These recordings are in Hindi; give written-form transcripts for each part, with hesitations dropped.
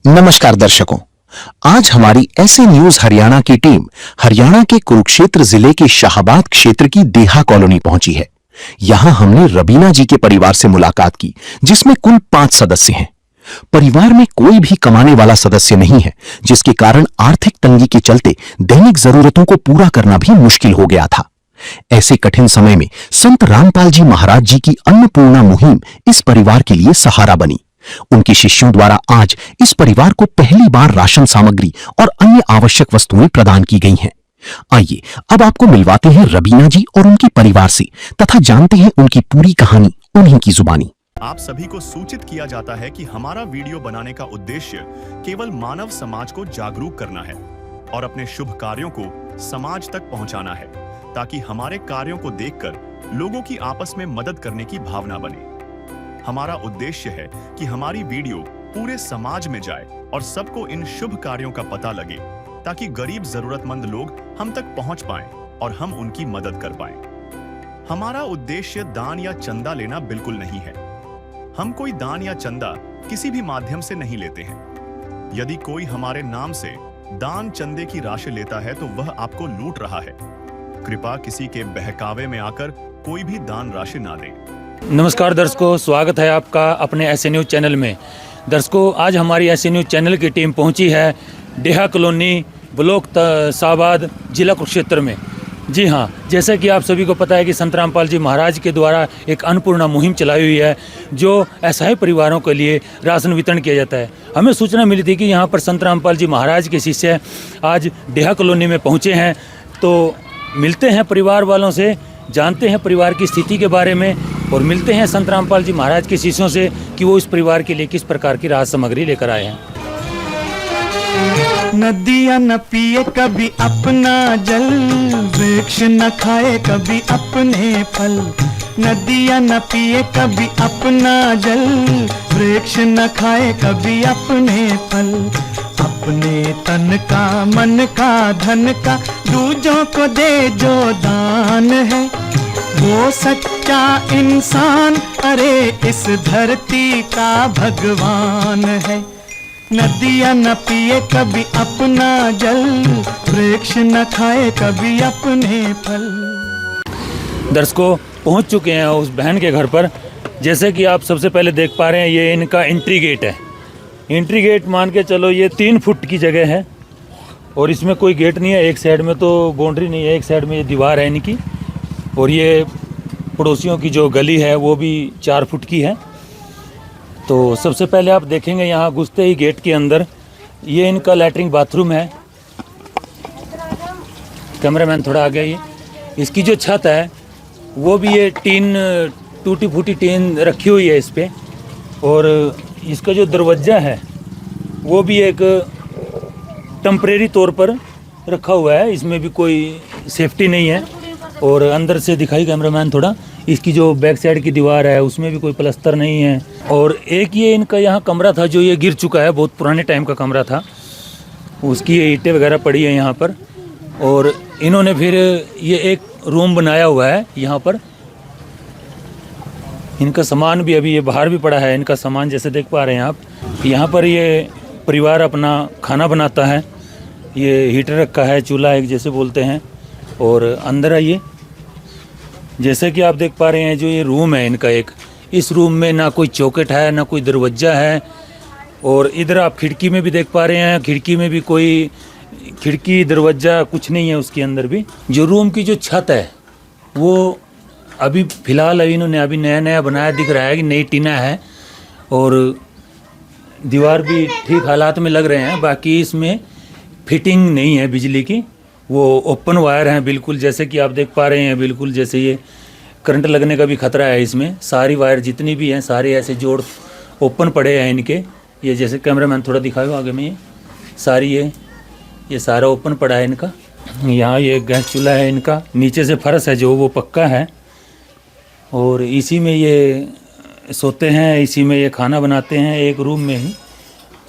नमस्कार दर्शकों, आज हमारी ऐसे न्यूज हरियाणा की टीम हरियाणा के कुरुक्षेत्र जिले के शाहबाद क्षेत्र की देहा कॉलोनी पहुंची है। यहां हमने रबीना जी के परिवार से मुलाकात की, जिसमें कुल 5 सदस्य हैं। परिवार में कोई भी कमाने वाला सदस्य नहीं है, जिसके कारण आर्थिक तंगी के चलते दैनिक जरूरतों को पूरा करना भी मुश्किल हो गया था। ऐसे कठिन समय में संत रामपाल जी महाराज जी की अन्नपूर्णा मुहिम इस परिवार के लिए सहारा बनी। उनके शिष्यों द्वारा आज इस परिवार को पहली बार राशन सामग्री और अन्य आवश्यक वस्तुएं प्रदान की गई हैं। आइए अब आपको मिलवाते हैं रबीना जी और उनके परिवार से तथा जानते हैं उनकी पूरी कहानी उन्हीं की जुबानी। आप सभी को सूचित किया जाता है कि हमारा वीडियो बनाने का उद्देश्य केवल मानव समाज को जागरूक करना है और अपने शुभ कार्यों को समाज तक पहुंचाना है, ताकि हमारे कार्यों को देखकर लोगों की आपस में मदद करने की भावना बने। हमारा उद्देश्य है कि हमारी वीडियो पूरे समाज में जाए और सबको इन शुभ कार्यों का पता लगे, ताकि गरीब जरूरतमंद लोग हम तक पहुंच पाएं और हम उनकी मदद कर पाएं। हमारा उद्देश्य दान या चंदा लेना बिल्कुल नहीं है। हम कोई दान या चंदा किसी भी माध्यम से नहीं लेते हैं। यदि कोई हमारे नाम से दान चंदे की राशि लेता है तो वह आपको लूट रहा है। कृपया किसी के बहकावे में आकर कोई भी दान राशि ना दें। नमस्कार दर्शकों, स्वागत है आपका अपने ऐसे न्यूज़ चैनल में। दर्शकों, आज हमारी ऐसे न्यूज़ चैनल की टीम पहुंची है देहा कॉलोनी, ब्लॉक शाहबाद, जिला कुरुक्षेत्र में। जी हाँ, जैसा कि आप सभी को पता है कि संत रामपाल जी महाराज के द्वारा एक अन्नपूर्णा मुहिम चलाई हुई है, जो असहाय परिवारों के लिए राशन वितरण किया जाता है। हमें सूचना मिली थी कि यहाँ पर संत रामपाल जी महाराज के शिष्य आज देहा कॉलोनी में पहुँचे हैं, तो मिलते हैं परिवार वालों से, जानते हैं परिवार की स्थिति के बारे में और मिलते हैं संत रामपाल जी महाराज के शिष्यों से कि वो इस परिवार के लिए किस प्रकार की राहत सामग्री लेकर आए हैं। नदियाँ न पिए कभी अपना जल, वृक्ष न खाए कभी अपने फल। नदियाँ न पिए कभी अपना जल, वृक्ष न खाए कभी अपने फल। अपने तन का, मन का, धन का दूजों को दे जो दान है, वो सच्चा इंसान, अरे इस धरती का भगवान है। नदियाँ न पिए कभी अपना जल, वृक्ष न खाए कभी अपने फल। दर्शकों, पहुंच चुके हैं उस बहन के घर पर। जैसे कि आप सबसे पहले देख पा रहे हैं, ये इनका एंट्री गेट है। एंट्री गेट मान के चलो ये 3 फुट की जगह है और इसमें कोई गेट नहीं है। एक साइड में तो बाउंड्री नहीं है, एक साइड में ये दीवार है इनकी, और ये पड़ोसियों की जो गली है वो भी 4 फुट की है। तो सबसे पहले आप देखेंगे यहाँ घुसते ही गेट के अंदर ये इनका लैट्रिन बाथरूम है। कैमरामैन थोड़ा आ गया। ये इसकी जो छत है वो भी ये टीन, टूटी फूटी टीन रखी हुई है इस पर, और इसका जो दरवाज़ा है वो भी एक टेम्परेरी तौर पर रखा हुआ है, इसमें भी कोई सेफ्टी नहीं है। और अंदर से दिखाई कैमरामैन थोड़ा, इसकी जो बैक साइड की दीवार है उसमें भी कोई प्लास्टर नहीं है। और एक ये इनका यहाँ कमरा था जो ये गिर चुका है, बहुत पुराने टाइम का कमरा था, उसकी ईंटें वगैरह पड़ी है यहाँ पर। और इन्होंने फिर ये एक रूम बनाया हुआ है यहाँ पर। इनका सामान भी अभी ये बाहर भी पड़ा है, इनका सामान जैसे देख पा रहे हैं आप। यहाँ पर ये परिवार अपना खाना बनाता है, ये हीटर रखा है, चूल्हा एक जैसे बोलते हैं। और अंदर आइए, जैसे कि आप देख पा रहे हैं जो ये रूम है इनका एक, इस रूम में ना कोई चौखट है, ना कोई दरवाज़ा है। और इधर आप खिड़की में भी देख पा रहे हैं, खिड़की में भी कोई खिड़की दरवाज़ा कुछ नहीं है उसके अंदर भी। जो रूम की जो छत है वो अभी फ़िलहाल इन्होंने अभी नया नया बनाया, दिख रहा है कि नई टीना है, और दीवार भी ठीक हालात में लग रहे हैं। बाकी इसमें फिटिंग नहीं है बिजली की, वो ओपन वायर हैं बिल्कुल, जैसे कि आप देख पा रहे हैं, बिल्कुल जैसे ये करंट लगने का भी खतरा है इसमें। सारी वायर जितनी भी हैं सारे ऐसे जोड़ ओपन पड़े हैं इनके। ये जैसे कैमरामैन थोड़ा दिखाओ आगे में, ये सारी ये सारा ओपन पड़ा है इनका। यहाँ ये गैस चूल्हा है इनका, नीचे से फर्श है जो वो पक्का है, और इसी में ये सोते हैं, इसी में ये खाना बनाते हैं, एक रूम में ही।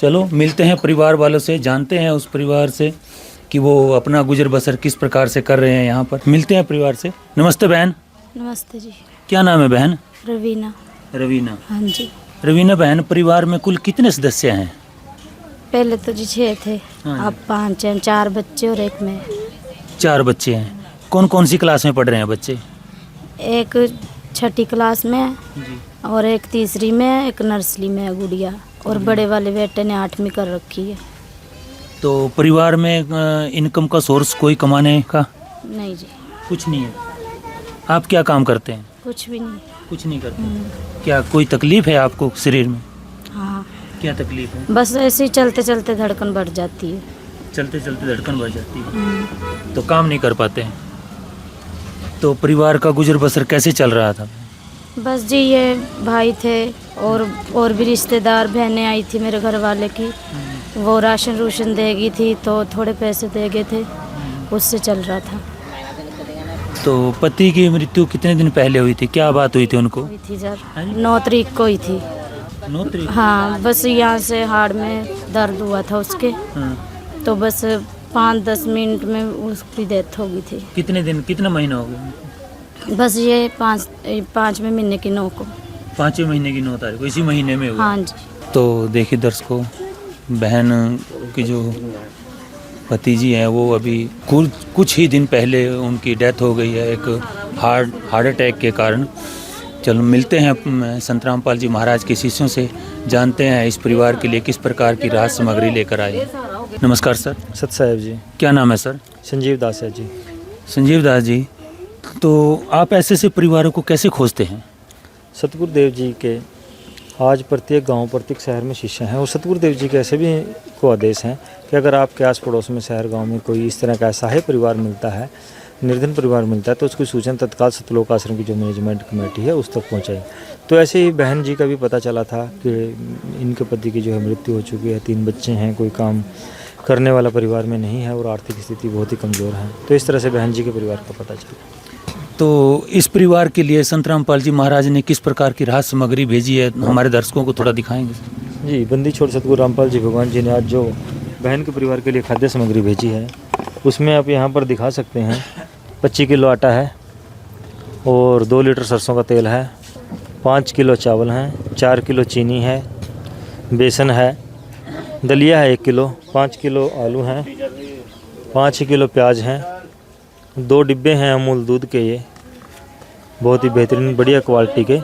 चलो मिलते हैं परिवार वालों से, जानते हैं उस परिवार से कि वो अपना गुजर बसर किस प्रकार से कर रहे हैं। यहाँ पर मिलते हैं परिवार से। नमस्ते बहन। नमस्ते जी। क्या नाम है बहन? रवीना। रवीना। हाँ जी। रवीना बहन, परिवार में कुल कितने सदस्य हैं? पहले तो जी 6 थे, हाँ। अब 5 हैं, 4 बच्चे और एक मैं। 4 बच्चे हैं। कौन कौन सी क्लास में पढ़ रहे हैं बच्चे? एक 6ठी क्लास में है और एक 3री में है, एक नर्सरी में है गुड़िया, और बड़े वाले बेटे ने 8वीं कर रखी है। तो परिवार में इनकम का सोर्स कोई कमाने का नहीं जी, कुछ नहीं है। आप क्या काम करते हैं? कुछ भी नहीं। कुछ नहीं करते। क्या कोई तकलीफ है आपको शरीर में? हाँ, क्या तकलीफ है? बस ऐसे ही चलते चलते धड़कन बढ़ जाती है। चलते चलते धड़कन बढ़ जाती है, तो काम नहीं कर पाते हैं। तो परिवार का गुजर बसर कैसे चल रहा था? बस जी, ये भाई थे और भी रिश्तेदार, बहनें आई थी मेरे घर वाले की, वो राशन रूशन देगी थी तो थोड़े पैसे दे गए थे, उससे चल रहा था। तो पति की मृत्यु कितने दिन पहले हुई थी? क्या बात हुई थी उनको? हुई थी सर, 9 तारीख को ही थी। 9 तारीख? हाँ, बस यहाँ से हाड़ में दर्द हुआ था उसके, हाँ। तो बस 5-10 मिनट में उसकी डेथ हो गई थी। कितने दिन, कितना महीना हो गया? बस ये 5वें महीने की 9 को। 5वें महीने की 9 तारीख को, इसी महीने में हुआ। हाँ जी। तो देखिए दर्शकों, बहन की जो पति जी हैं वो अभी कुछ ही दिन पहले उनकी डेथ हो गई है एक हार्ट अटैक के कारण। चलो मिलते हैं संत रामपाल जी महाराज के शिष्यों से, जानते हैं इस परिवार के लिए किस प्रकार की राहत सामग्री लेकर आए हैं। नमस्कार सर। सत साहेब जी। क्या नाम है सर? संजीव दास है जी। संजीव दास जी, तो आप ऐसे परिवारों को कैसे खोजते हैं? सतगुरुदेव जी के आज प्रत्येक गांव, प्रत्येक शहर में शिष्य हैं, और सतगुरुदेव जी के ऐसे भी को आदेश हैं कि अगर आपके आस पड़ोस में शहर गांव में कोई इस तरह का असहाय परिवार मिलता है, निर्धन परिवार मिलता है, तो उसकी सूचना तत्काल सतलोक आश्रम की जो मैनेजमेंट कमेटी है उस तक पहुँचाई। तो ऐसे ही बहन जी का भी पता चला था कि इनके पति की जो है मृत्यु हो चुकी है, 3 बच्चे हैं, कोई काम करने वाला परिवार में नहीं है और आर्थिक स्थिति बहुत ही कमज़ोर है। तो इस तरह से बहन जी के परिवार का पता चला। तो इस परिवार के लिए संत रामपाल जी महाराज ने किस प्रकार की राहत सामग्री भेजी है, हमारे दर्शकों को थोड़ा दिखाएंगे? जी, बंदी छोड़ सतगुरु रामपाल जी भगवान जी ने आज जो बहन के परिवार के लिए खाद्य सामग्री भेजी है, उसमें आप यहाँ पर दिखा सकते हैं 25 किलो आटा है और 2 लीटर सरसों का तेल है, 5 किलो चावल हैं, 4 किलो चीनी है, बेसन है, दलिया है 1 किलो, 5 किलो आलू हैं, 5 किलो प्याज हैं, 2 डिब्बे हैं अमूल दूध के, ये बहुत ही बेहतरीन बढ़िया क्वालिटी के,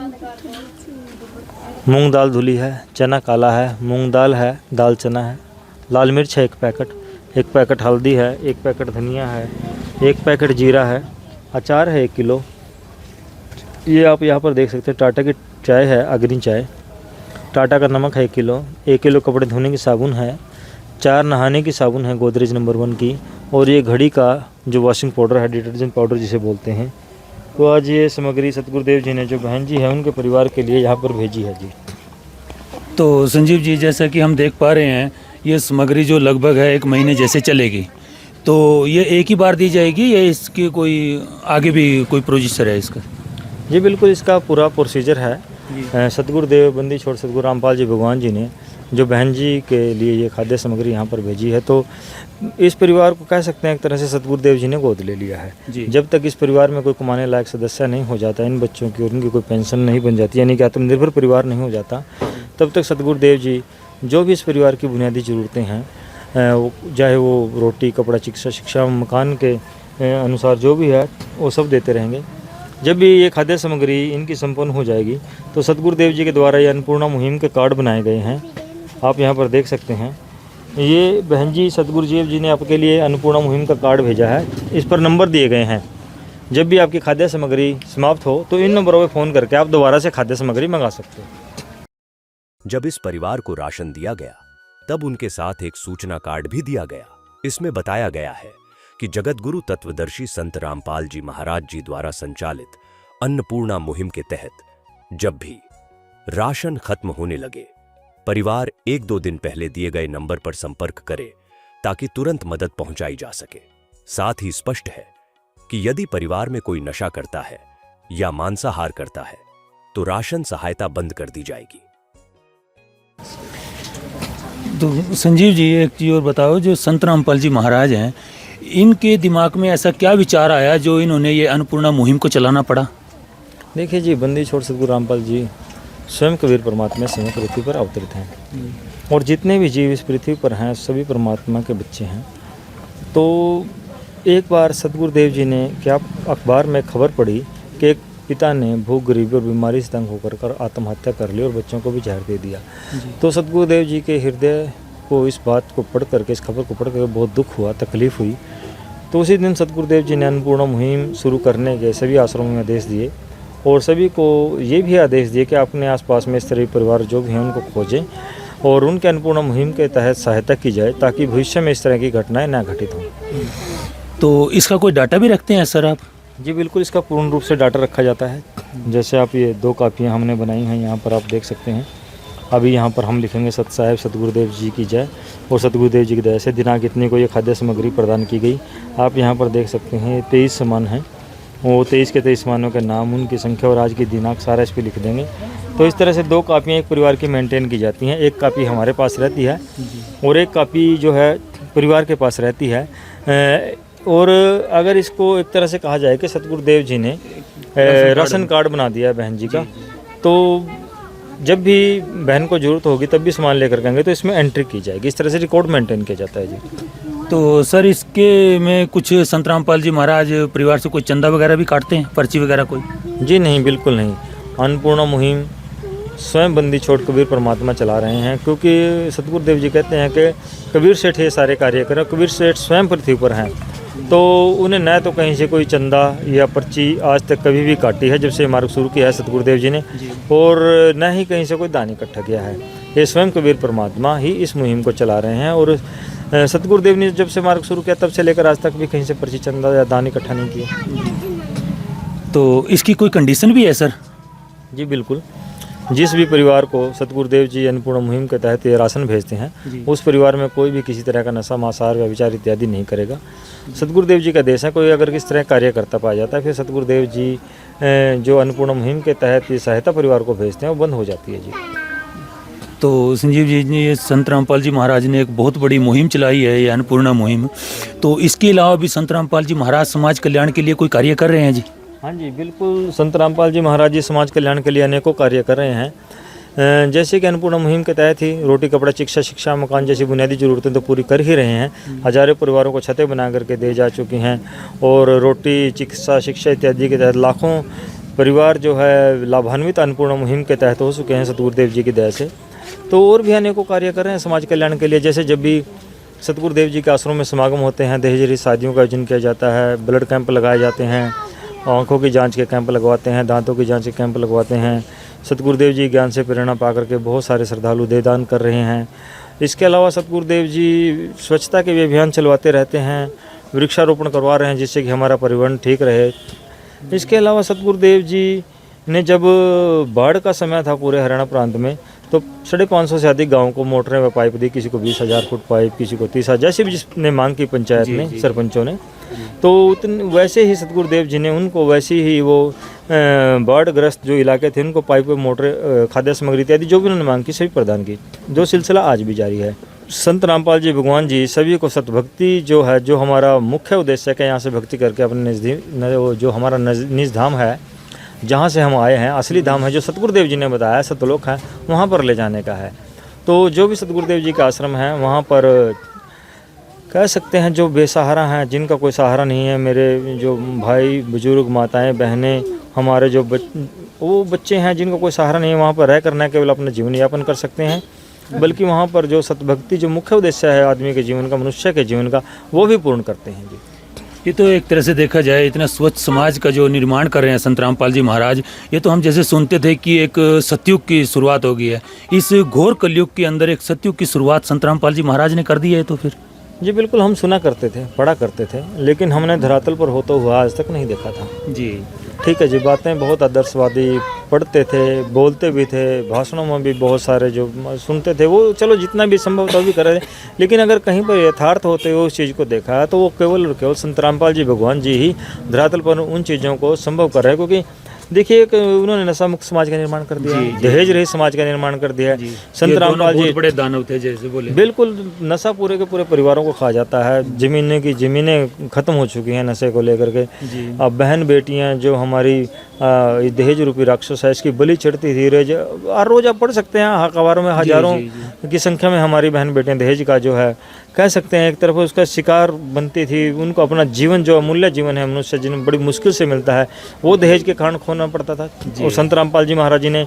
मूंग दाल धुली है, चना काला है, मूंग दाल है, दाल चना है, लाल मिर्च है 1 पैकेट हल्दी है, 1 पैकेट धनिया है, 1 पैकेट जीरा है, अचार है 1 किलो। ये आप यहाँ पर देख सकते हैं टाटा की चाय है, अग्नि चाय, टाटा का नमक है 1 किलो, 1 किलो कपड़े धोने की साबुन है, 4 नहाने की साबुन है गोदरेज नंबर 1 की, और ये घड़ी का जो वॉशिंग पाउडर है, डिटर्जेंट पाउडर जिसे बोलते हैं। तो आज ये सामग्री सतगुरुदेव जी ने जो बहन जी है उनके परिवार के लिए यहाँ पर भेजी है जी। तो संजीव जी, जैसा कि हम देख पा रहे हैं ये सामग्री जो लगभग है 1 महीने जैसे चलेगी, तो ये एक ही बार दी जाएगी या इसकी कोई आगे भी कोई प्रोसीजर है इसका? जी बिल्कुल, इसका पूरा प्रोसीजर है। सतगुरुदेव बंदी छोड़ सतगुरु रामपाल जी भगवान जी ने जो बहन जी के लिए ये खाद्य सामग्री यहाँ पर भेजी है, तो इस परिवार को कह सकते हैं एक तरह से सतगुरुदेव जी ने गोद ले लिया है। जब तक इस परिवार में कोई कमाने लायक सदस्य नहीं हो जाता, इन बच्चों की और उनकी कोई पेंशन नहीं बन जाती, यानी कि आत्मनिर्भर परिवार नहीं हो जाता, तब तक सतगुरुदेव जी जो भी इस परिवार की बुनियादी ज़रूरतें हैं, चाहे वो रोटी, कपड़ा, चिकित्सा, शिक्षा, मकान के अनुसार जो भी है वो सब देते रहेंगे। जब भी ये खाद्य सामग्री इनकी संपन्न हो जाएगी तो सतगुरुदेव जी के द्वारा ये अन्नपूर्णा मुहिम के कार्ड बनाए गए हैं, आप यहाँ पर देख सकते हैं। ये बहन जी सतगुरुदेव जी ने आपके लिए अन्नपूर्णा मुहिम का कार्ड भेजा है, इस पर नंबर दिए गए हैं। जब भी आपकी खाद्य सामग्री समाप्त हो तो इन नंबरों पर फ़ोन करके आप दोबारा से खाद्य सामग्री मंगा सकते हो। जब इस परिवार को राशन दिया गया तब उनके साथ एक सूचना कार्ड भी दिया गया। इसमें बताया गया है कि जगतगुरु तत्वदर्शी संत रामपाल जी महाराज जी द्वारा संचालित अन्नपूर्णा मुहिम के तहत जब भी राशन खत्म होने लगे, परिवार 1-2 दिन पहले दिए गए नंबर पर संपर्क करे ताकि तुरंत मदद पहुंचाई जा सके। साथ ही स्पष्ट है कि यदि परिवार में कोई नशा करता है या मांसाहार करता है तो राशन सहायता बंद कर दी जाएगी। तो संजीव जी, एक चीज़ और बताओ, जो संत रामपाल जी महाराज हैं, इनके दिमाग में ऐसा क्या विचार आया जो इन्होंने ये अन्नपूर्णा मुहिम को चलाना पड़ा? देखिए जी, बंदी छोड़ सतगुरु रामपाल जी स्वयं कबीर परमात्मा स्वयं पृथ्वी पर अवतरित हैं और जितने भी जीव इस पृथ्वी पर हैं सभी परमात्मा के बच्चे हैं। तो एक बार सतगुरुदेव जी ने क्या अखबार में खबर पड़ी कि एक पिता ने भूख गरीबी और बीमारी से तंग होकर आत्महत्या कर ली और बच्चों को भी जहर दे दिया। तो सतगुरुदेव जी के हृदय को इस बात को पढ़ करके, इस खबर को पढ़ करके बहुत दुख हुआ, तकलीफ़ हुई। तो उसी दिन सतगुरुदेव जी ने अन्नपूर्णा मुहिम शुरू करने के सभी आश्रमों में आदेश दिए और सभी को ये भी आदेश दिए कि अपने आसपास में इस तरह के परिवार जो भी हैं उनको खोजें और उनके अन्नपूर्णा मुहिम के तहत सहायता की जाए ताकि भविष्य में इस तरह की घटनाएं ना घटित हों। तो इसका कोई डाटा भी रखते हैं सर आप? जी बिल्कुल, इसका पूर्ण रूप से डाटा रखा जाता है। जैसे आप ये 2 कापियाँ हमने बनाई हैं, यहाँ पर आप देख सकते हैं। अभी यहाँ पर हम लिखेंगे सत साहेब सतगुरुदेव जी की जय और सतगुरुदेव जी की दया से दिनांक इतने को ये खाद्य सामग्री प्रदान की गई। आप यहाँ पर देख सकते हैं 23 सामान हैं, वो 23 के 23 सामानों के नाम, उनकी संख्या और आज की दिनांक सारा इस पर लिख देंगे। तो इस तरह से 2 कापियाँ एक परिवार की मेंटेन की जाती हैं। एक कापी हमारे पास रहती है और एक कापी जो है परिवार के पास रहती है। और अगर इसको एक तरह से कहा जाए कि सतगुरुदेव जी ने राशन कार्ड बना दिया है बहन जी का, तो जब भी बहन को ज़रूरत होगी तब भी सामान लेकर आएंगे तो इसमें एंट्री की जाएगी। इस तरह से रिकॉर्ड मेंटेन किया जाता है जी। तो सर इसके में कुछ संत रामपाल जी महाराज परिवार से कोई चंदा वगैरह भी काटते हैं, पर्ची वगैरह कोई? जी नहीं, बिल्कुल नहीं। अन्नपूर्णा मुहिम स्वयं बंदी छोड़ कबीर परमात्मा चला रहे हैं, क्योंकि सतगुरुदेव जी कहते हैं कि कबीर सेठ ये सारे कार्य करें। कबीर सेठ स्वयं पृथ्वी पर हैं, तो उन्हें न तो कहीं से कोई चंदा या पर्ची आज तक कभी भी काटी है जब से मार्ग शुरू किया है सतगुरुदेव जी ने, और न ही कहीं से कोई दान इकट्ठा किया है। ये स्वयं कबीर परमात्मा ही इस मुहिम को चला रहे हैं और सतगुरुदेव ने जब से मार्ग शुरू किया तब से लेकर आज तक भी कहीं से पर्ची, चंदा या दान इकट्ठा नहीं किया। तो इसकी कोई कंडीशन भी है सर? जी बिल्कुल, जिस भी परिवार को सतगुरुदेव जी अन्नपूर्णा मुहिम के तहत ये राशन भेजते हैं उस परिवार में कोई भी किसी तरह का नशा, मांसाहार, व्यभिचार इत्यादि नहीं करेगा। सतगुरुदेव जी का देश है, कोई अगर किस तरह कार्य करता पाया जाता है फिर सतगुरुदेव जी जो अन्नपूर्णा मुहिम के तहत ये सहायता परिवार को भेजते हैं वो बंद हो जाती है जी। तो संजीव जी ने, ये संत रामपाल जी महाराज ने एक बहुत बड़ी मुहिम चलाई है, ये अन्नपूर्णा मुहिम। तो इसके अलावा भी संत रामपाल जी महाराज समाज कल्याण के लिए कोई कार्य कर रहे हैं जी? हाँ जी बिल्कुल, संत रामपाल जी महाराज जी समाज कल्याण के लिए अनेकों कार्य कर रहे हैं। जैसे कि अन्नपूर्णा मुहिम के तहत ही रोटी, कपड़ा, शिक्षा, मकान जैसी बुनियादी ज़रूरतें तो पूरी कर ही रहे हैं। हजारों परिवारों को छतें बना करके दे जा चुकी हैं और रोटी, चिकित्सा, शिक्षा इत्यादि के तहत लाखों परिवार जो है लाभान्वित अन्नपूर्णा मुहिम के तहत हो चुके हैं सतगुरुदेव जी की दया से। तो और भी अनेकों कार्य कर रहे हैं समाज कल्याण के लिए। जैसे जब भी सतगुरुदेव जी के आश्रम में समागम होते हैं, दहेज रहित शादियों का आयोजन किया जाता है, ब्लड कैंप लगाए जाते हैं, आँखों की जांच के कैंप लगवाते हैं, दांतों की जांच के कैंप लगवाते हैं। सतगुरुदेव जी ज्ञान से प्रेरणा पा करके बहुत सारे श्रद्धालु देहदान कर रहे हैं। इसके अलावा सतगुरुदेव जी स्वच्छता के भी अभियान चलवाते रहते हैं, वृक्षारोपण करवा रहे हैं जिससे कि हमारा पर्यावरण ठीक रहे। इसके अलावा सतगुरुदेव जी ने जब बाढ़ का समय था पूरे हरियाणा प्रांत में, तो 550 से अधिक गाँव को मोटरें व पाइप दी, किसी को 20,000 फुट पाइप, किसी को 30,000, जैसे भी जिसने मांग की पंचायत ने, सरपंचों ने। तो वैसे ही सतगुरुदेव जी ने उनको वैसी ही वो बाढ़ग्रस्त जो इलाके थे उनको पाइप, मोटरें, खाद्य सामग्री इत्यादि जो भी उन्होंने मांग की सभी प्रदान की, जो सिलसिला आज भी जारी है। संत रामपाल जी भगवान जी सभी को सतभक्ति जो है, जो हमारा मुख्य उद्देश्य है कि यहाँ से भक्ति करके अपने जो हमारा निज धाम है, जहाँ से हम आए हैं, असली धाम है जो सतगुरुदेव जी ने बताया सतलोक है, वहाँ पर ले जाने का है। तो जो भी सतगुरुदेव जी का आश्रम है वहाँ पर कह सकते हैं जो बेसहारा हैं, जिनका कोई सहारा नहीं है, मेरे जो भाई, बुजुर्ग, माताएं, बहनें, हमारे जो वो बच्चे हैं जिनका कोई सहारा नहीं है, वहाँ पर रह कर न केवल अपना जीवन यापन कर सकते हैं बल्कि वहाँ पर जो सतभक्ति जो मुख्य उद्देश्य है आदमी के जीवन का, मनुष्य के जीवन का, वो भी पूर्ण करते हैं जी। ये तो एक तरह से देखा जाए इतना स्वच्छ समाज का जो निर्माण कर रहे हैं संत रामपाल जी महाराज, ये तो हम जैसे सुनते थे कि एक सतयुग की शुरुआत हो गई है। इस घोर कलयुग के अंदर एक सतयुग की शुरुआत संत रामपाल जी महाराज ने कर दी है। तो फिर जी बिल्कुल, हम सुना करते थे, पढ़ा करते थे, लेकिन हमने धरातल पर होता हुआ आज तक नहीं देखा था जी। ठीक है जी, बातें बहुत आदर्शवादी पढ़ते थे, बोलते भी थे, भाषणों में भी बहुत सारे जो सुनते थे वो चलो जितना भी संभव था भी कर रहे थे, लेकिन अगर कहीं पर यथार्थ होते हुए उस चीज़ को देखा तो वो केवल और केवल संत रामपाल जी भगवान जी ही धरातल पर उन चीज़ों को संभव कर रहे हैं। क्योंकि देखिए उन्होंने नशा मुक्त समाज का निर्माण कर दिया, दहेज रहित समाज का निर्माण कर दिया है। संत रामपाल जी बड़े दानव थे जैसे बोले। बिल्कुल, नशा पूरे के पूरे परिवारों को खा जाता है, ज़मीनें खत्म हो चुकी हैं नशे को लेकर के। अब बहन बेटियां जो हमारी ये दहेज रूपी राक्षस है, इसकी बलि चढ़ती थी रोज। हर रोज आप पढ़ सकते हैं अखबारों में हजारों की संख्या में हमारी बहन बेटियां दहेज का जो है कह सकते हैं एक तरफ उसका शिकार बनती थी। उनको अपना जीवन जो अमूल्य जीवन है मनुष्य जीवन बड़ी मुश्किल से मिलता है, वो दहेज के कारण खोना पड़ता था। और संत रामपाल जी महाराज जी ने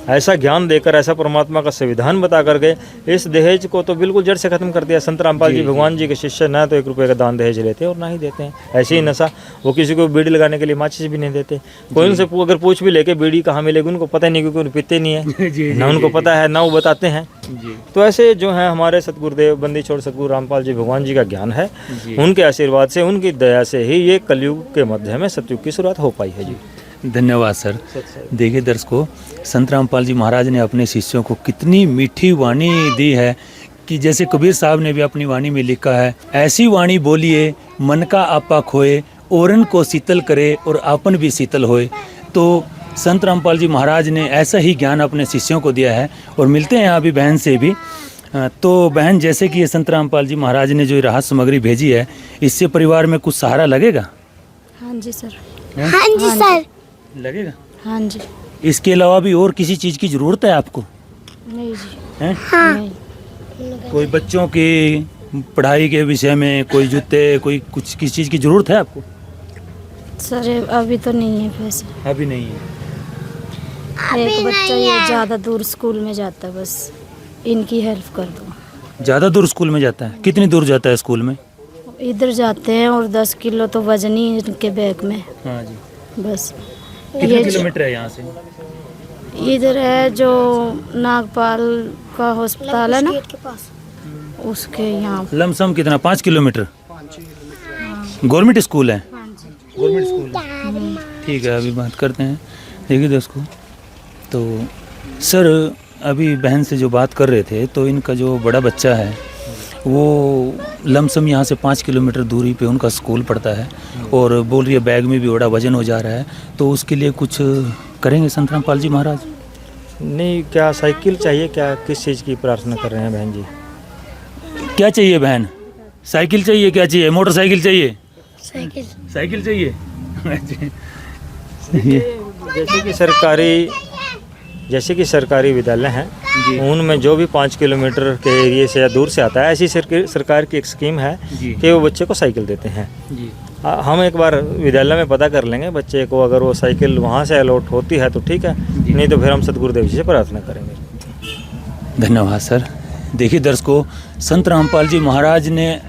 ऐसा ज्ञान देकर, ऐसा परमात्मा का संविधान बता करके इस दहेज को तो बिल्कुल जड़ से खत्म कर दिया। संत रामपाल जी भगवान जी के शिष्य ना तो 1 रुपये का दान दहेज लेते और ना ही देते हैं। ऐसे ही नशा, वो किसी को बीड़ी लगाने के लिए माचिस भी नहीं देते। कोई उनसे अगर पूछ भी लेके बीड़ी कहाँ मिलेगी उनको पता नहीं, क्योंकि उन्हें पीते नहीं है, ना उनको पता है ना वो बताते हैं। तो ऐसे जो है हमारे सतगुरुदेव बंदी छोड़ सतगुरु रामपाल जी भगवान जी का ज्ञान है, उनके आशीर्वाद से, उनकी दया से ही ये कलयुग के मध्य में सतयुग की शुरुआत हो पाई है जी। धन्यवाद सर। देखिए दर्शकों, संत रामपाल जी महाराज ने अपने शिष्यों को कितनी मीठी वाणी दी है कि जैसे कबीर साहब ने भी अपनी वाणी में लिखा है, ऐसी वाणी बोलिए मन का आपा खोए, औरन को शीतल करे और आपन भी शीतल होए। तो संत रामपाल जी महाराज ने ऐसा ही ज्ञान अपने शिष्यों को दिया है। और मिलते हैं अभी बहन से भी। तो बहन, जैसे कि ये संत रामपाल जी महाराज ने जो राहत सामग्री भेजी है, इससे परिवार में कुछ सहारा लगेगा? हाँ जी सर। हाँ जी सर। लगेगा? हाँ जी। इसके अलावा भी और किसी चीज़ की ज़रूरत है आपको? नहीं जी। हैं? हाँ। नहीं। कोई बच्चों की पढ़ाई के विषय में कोई जूते, कोई कुछ किसी चीज़ की ज़रूरत है आपको? सर अभी तो नहीं है पैसे। अभी नहीं है। एक बच्चा ये ज़्यादा दूर स्कूल में जाता है, बस इनकी हेल्प कर दो। ज़्यादा दूर स्कूल में जाता है? कितनी दूर जाता है स्कूल में? इधर जाते हैं और 10 किलो तो वजन ही इनके बैग में। हाँ जी। बस कितने ये किलोमीटर है यहाँ से? इधर है जो नागपाल का अस्पताल है ना, उसके यहाँ। लमसम कितना? 5 किलोमीटर? गवर्नमेंट स्कूल है? Government school. ठीक है, अभी बात करते हैं। देखिए दोस्तों, तो सर अभी बहन से जो बात कर रहे थे, तो इनका जो बड़ा बच्चा है वो लमसम यहाँ से 5 किलोमीटर दूरी पे उनका स्कूल पड़ता है, और बोल रही है बैग में भी बड़ा वजन हो जा रहा है। तो उसके लिए कुछ करेंगे संत रामपाल जी महाराज? नहीं, क्या साइकिल चाहिए? क्या किस चीज़ की प्रार्थना कर रहे हैं बहन जी? क्या चाहिए बहन? साइकिल चाहिए? क्या चाहिए? मोटरसाइकिल चाहिए? साइकिल। साइकिल चाहिए? जैसे कि सरकारी विद्यालय हैं, उनमें जो भी 5 किलोमीटर के एरिए से या दूर से आता है, ऐसी सरकार की एक स्कीम है कि वो बच्चे को साइकिल देते हैं। हम एक बार विद्यालय में पता कर लेंगे बच्चे को, अगर वो साइकिल वहाँ से अलॉट होती है तो ठीक है, नहीं तो फिर हम सतगुरुदेव जी से प्रार्थना करेंगे। धन्यवाद सर। देखिए दर्शकों, संत रामपाल जी महाराज ने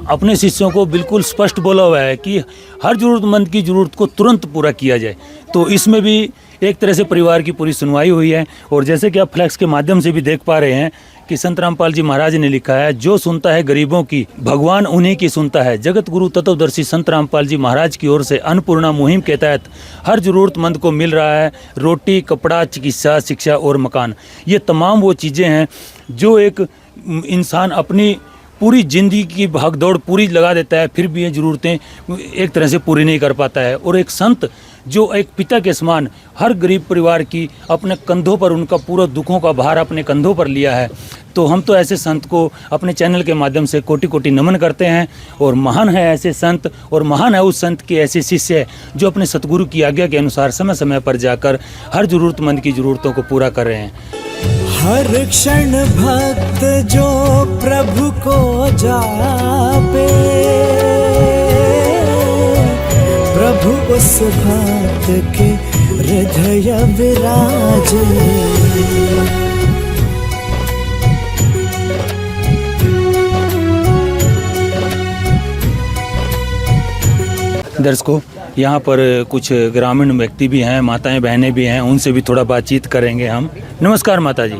अपने शिष्यों को बिल्कुल स्पष्ट बोला हुआ है कि हर ज़रूरतमंद की ज़रूरत को तुरंत पूरा किया जाए। तो इसमें भी एक तरह से परिवार की पूरी सुनवाई हुई है। और जैसे कि आप फ्लैक्स के माध्यम से भी देख पा रहे हैं कि संत रामपाल जी महाराज ने लिखा है, जो सुनता है गरीबों की भगवान उन्हीं की सुनता है। जगत गुरु तत्वदर्शी संत रामपाल जी महाराज की ओर से अन्नपूर्णा मुहिम के तहत हर ज़रूरतमंद को मिल रहा है रोटी, कपड़ा, चिकित्सा, शिक्षा और मकान। ये तमाम वो चीज़ें हैं जो एक इंसान अपनी पूरी ज़िंदगी की भागदौड़ पूरी लगा देता है, फिर भी ये ज़रूरतें एक तरह से पूरी नहीं कर पाता है। और एक संत जो एक पिता के समान हर गरीब परिवार की अपने कंधों पर, उनका पूरा दुखों का भार अपने कंधों पर लिया है। तो हम तो ऐसे संत को अपने चैनल के माध्यम से कोटि कोटि नमन करते हैं। और महान है ऐसे संत, और महान है उस संत के ऐसे शिष्य जो अपने सतगुरु की आज्ञा के अनुसार समय समय पर जाकर हर ज़रूरतमंद की ज़रूरतों को पूरा कर रहे हैं। हर क्षण भक्त जो प्रभु को जापे, प्रभु उस भक्त के हृदय विराजे। दर्शकों, यहाँ पर कुछ ग्रामीण व्यक्ति भी हैं, माताएं बहनें भी हैं, उनसे भी थोड़ा बातचीत करेंगे हम। नमस्कार माता जी।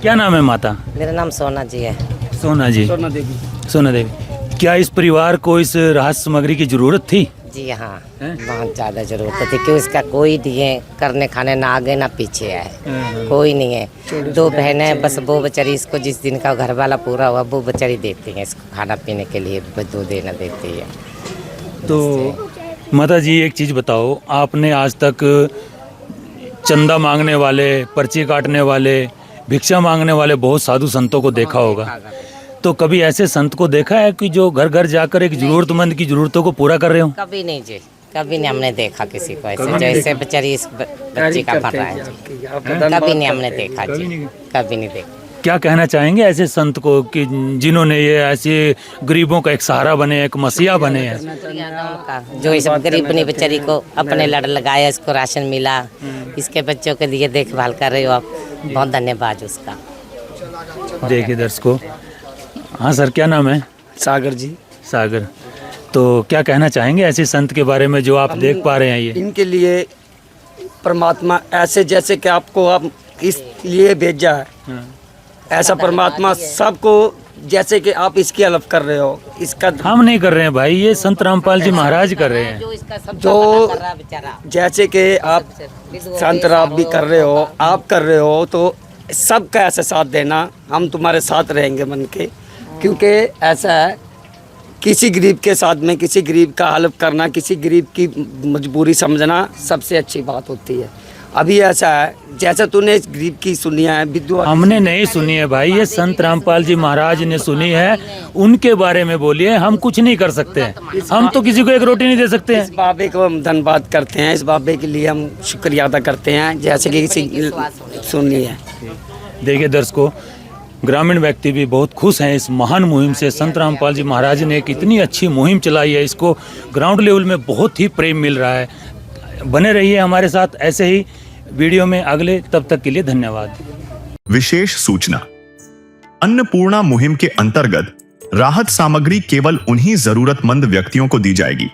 क्या नाम है माता? मेरा नाम सोना जी है। सोना जी। सोना देवी। क्या इस परिवार को इस राहत सामग्री की जरूरत थी? जी हाँ, बहुत ज़्यादा ज़रूरत थी, क्योंकि इसका कोई दिए करने खाने ना आगे ना पीछे है, कोई नहीं है। 2 बहनें, बस वो बेचारी इसको जिस दिन का घर वाला पूरा हुआ वो बेचारी देती हैं इसको खाना पीने के लिए, दूध देना देती है। तो माता जी एक चीज़ बताओ, आपने आज तक चंदा मांगने वाले, पर्ची काटने वाले, भिक्षा मांगने वाले बहुत साधु संतों को देखा होगा, तो कभी ऐसे संत को देखा है कि जो घर घर जाकर एक जरूरतमंद की जरूरतों को पूरा कर रहे हो? कभी नहीं जी, कभी नहीं हमने देखा किसी को ऐसे जैसे बेचारी इस बच्ची का पढ़ रहा है जी। कभी नहीं हमने देखा जी, कभी नहीं देखा। क्या कहना चाहेंगे ऐसे संत को कि जिन्होंने ये ऐसे गरीबों का एक सहारा बने, एक मसीहा बने हैं? जो इस गरीबनी बेचारी को अपने लड़ लगाया, इसको राशन मिला, इसके बच्चों के लिए देखभाल कर रहे हो आप, बहुत धन्यवाद उसका। देखिए दर्शकों, हाँ सर क्या नाम है? सागर जी। सागर, तो क्या कहना चाहेंगे ऐसे संत के बारे में जो आप देख पा रहे हैं? ये इनके लिए परमात्मा ऐसे जैसे कि आपको आप इस लिए भेजा है, ऐसा परमात्मा सबको जैसे कि आप इसकी हेल्प कर रहे हो, इसका हम नहीं कर रहे हैं भाई, ये संत रामपाल जी महाराज कर रहे हैं। जो जैसे कि आप संत राम भी कर रहे हो, आप कर रहे हो, तो सबका ऐसा साथ देना, हम तुम्हारे साथ रहेंगे मन के, क्योंकि ऐसा है किसी गरीब के साथ में किसी गरीब का हेल्प करना, किसी गरीब की मजबूरी समझना सबसे अच्छी बात होती है। अभी ऐसा है जैसा तूने इस गरीब की सुनी है, विधवा हमने नहीं सुनी है भाई, ये संत रामपाल जी महाराज ने सुनी है, उनके बारे में बोलिए, हम कुछ नहीं कर सकते हैं, हम तो किसी को एक रोटी नहीं दे सकते हैं। इस बाबे को हम धन्यवाद करते हैं, इस बाबे के लिए हम शुक्रिया अदा करते हैं जैसे कि किसी सुनी है। देखिए दर्शकों, ग्रामीण व्यक्ति भी बहुत खुश हैं इस महान मुहिम से। संत रामपाल जी महाराज ने एक इतनी अच्छी मुहिम चलाई है, इसको ग्राउंड लेवल में बहुत ही प्रेम मिल रहा है। बने रहिए हमारे साथ ऐसे ही वीडियो में अगले, तब तक के लिए धन्यवाद। विशेष सूचना, अन्नपूर्णा मुहिम के अंतर्गत राहत सामग्री केवल उन्हीं जरूरतमंद व्यक्तियों को दी जाएगी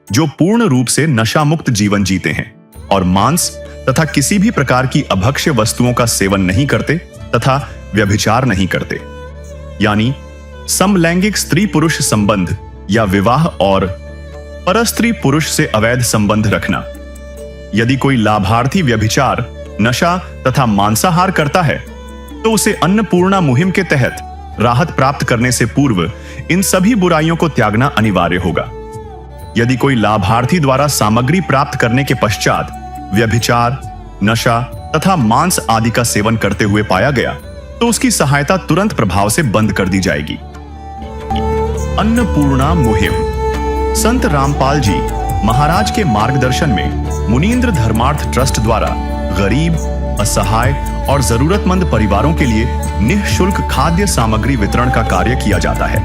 जो पूर्ण रूप से नशा मुक्त जीवन जीते हैं और मांस तथा किसी भी प्रकार की अभक्ष्य वस्तुओं का सेवन नहीं करते तथा व्यभिचार नहीं करते, यानी समलैंगिक स्त्री पुरुष संबंध या विवाह और परस्त्री पुरुष से अवैध संबंध रखना। यदि कोई लाभार्थी व्यभिचार, नशा तथा मांसाहार करता है तो उसे अन्नपूर्णा मुहिम के तहत राहत प्राप्त करने से पूर्व इन सभी बुराइयों को त्यागना अनिवार्य होगा। यदि कोई लाभार्थी द्वारा सामग्री प्राप्त करने के पश्चात व्यभिचार, नशा तथा मांस आदि का सेवन करते हुए पाया गया तो उसकी सहायता तुरंत प्रभाव से बंद कर दी जाएगी। अन्नपूर्णा मुहिम संत रामपाल जी महाराज के मार्गदर्शन में मुनींद्र धर्मार्थ ट्रस्ट द्वारा गरीब, असहाय और जरूरतमंद परिवारों के लिए निःशुल्क खाद्य सामग्री वितरण का कार्य किया जाता है।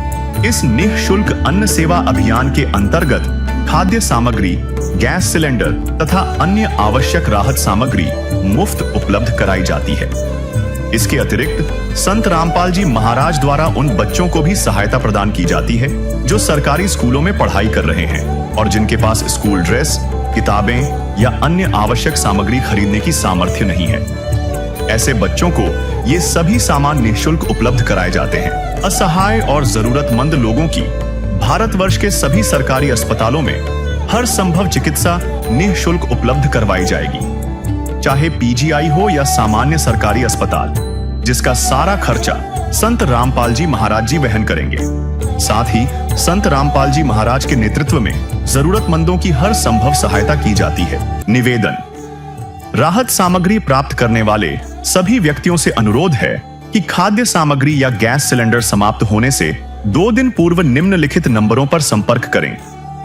इस निःशुल्क अन्न सेवा अभियान के अंतर्गत खाद्य सामग्री, गैस सिलेंडर तथा अन्य आवश्यक राहत सामग्री मुफ्त उपलब्ध कराई जाती है। इसके अतिरिक्त संत रामपाल जी महाराज द्वारा उन बच्चों को भी सहायता प्रदान की जाती है जो सरकारी स्कूलों में पढ़ाई कर रहे हैं और जिनके पास स्कूल ड्रेस, किताबें या अन्य आवश्यक सामग्री खरीदने की सामर्थ्य नहीं है। ऐसे बच्चों को ये सभी सामान निःशुल्क उपलब्ध कराए जाते हैं। असहाय और जरूरतमंद लोगों की भारतवर्ष के सभी सरकारी अस्पतालों में हर संभव चिकित्सा निःशुल्क उपलब्ध करवाई जाएगी, चाहे पीजीआई हो या सामान्य सरकारी अस्पताल, जिसका सारा खर्चा संत रामपाल जी महाराज जी वहन करेंगे। साथ ही संत रामपाल जी महाराज के नेतृत्व में जरूरतमंदों की हर संभव सहायता की जाती है। निवेदन, राहत सामग्री प्राप्त करने वाले सभी व्यक्तियों से अनुरोध है कि खाद्य सामग्री या गैस सिलेंडर समाप्त होने से 2 दिन पूर्व निम्नलिखित नंबरों पर संपर्क करें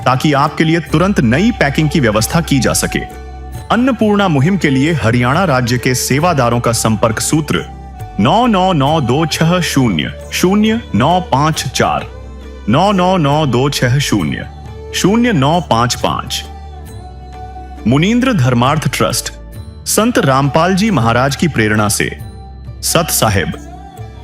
ताकि आपके लिए तुरंत नई पैकिंग की व्यवस्था की जा सके। अन्नपूर्णा मुहिम के लिए हरियाणा राज्य के सेवादारों का संपर्क सूत्र 9992600954 9992600955। मुनींद्र धर्मार्थ ट्रस्ट संत रामपाल जी महाराज की प्रेरणा से सत साहिब